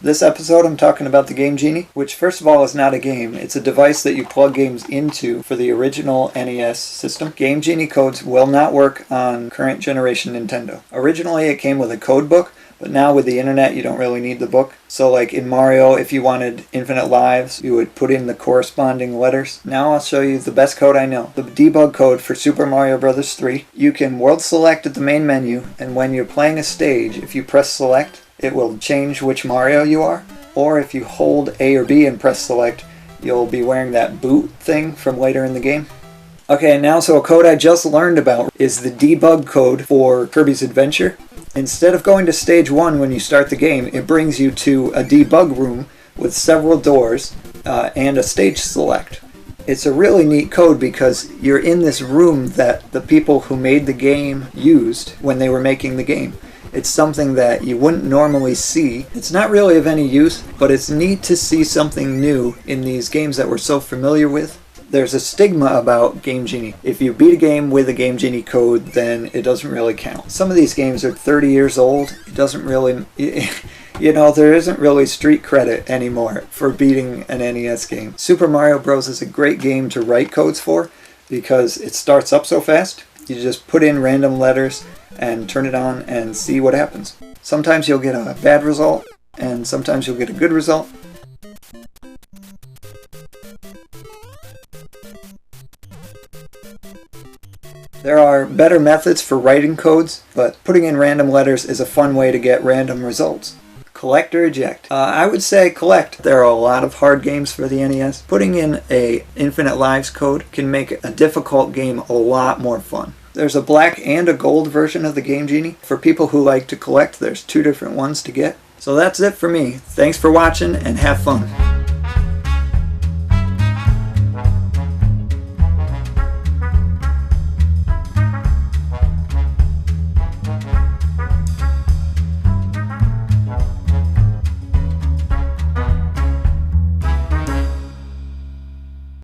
This episode I'm talking about the game Genie, which first of all is not a game. It's a device that you plug games into for the original NES system. Game Genie codes will not work on current generation Nintendo. Originally it came with a code book, but now with the internet you don't really need the book. So like in Mario, if you wanted infinite lives, you would put in the corresponding letters. Now I'll show you the best code I know. The debug code for Super Mario Bros. 3. You can world select at the main menu, and when you're playing a stage, if you press select, it will change which Mario you are. Or if you hold A or B and press select, you'll be wearing that boot thing from later in the game. Okay, now so a code I just learned about is the debug code for Kirby's Adventure. Instead of going to stage 1 when you start the game, it brings you to a debug room with several doors and a stage select. It's a really neat code because you're in this room that the people who made the game used when they were making the game. It's something that you wouldn't normally see. It's not really of any use, but it's neat to see something new in these games that we're so familiar with. There's a stigma about Game Genie. If you beat a game with a Game Genie code, then it doesn't really count. Some of these games are 30 years old. It doesn't really, you know, there isn't really street credit anymore for beating an NES game. Super Mario Bros. Is a great game to write codes for because it starts up so fast. You just put in random letters and turn it on and see what happens. Sometimes you'll get a bad result, and sometimes you'll get a good result. There are better methods for writing codes, but putting in random letters is a fun way to get random results. Collect or eject? I would say collect. There are a lot of hard games for the NES. Putting in a infinite lives code can make a difficult game a lot more fun. There's a black and a gold version of the Game Genie. For people who like to collect, there's 2 different ones to get. So that's it for me. Thanks for watching and have fun.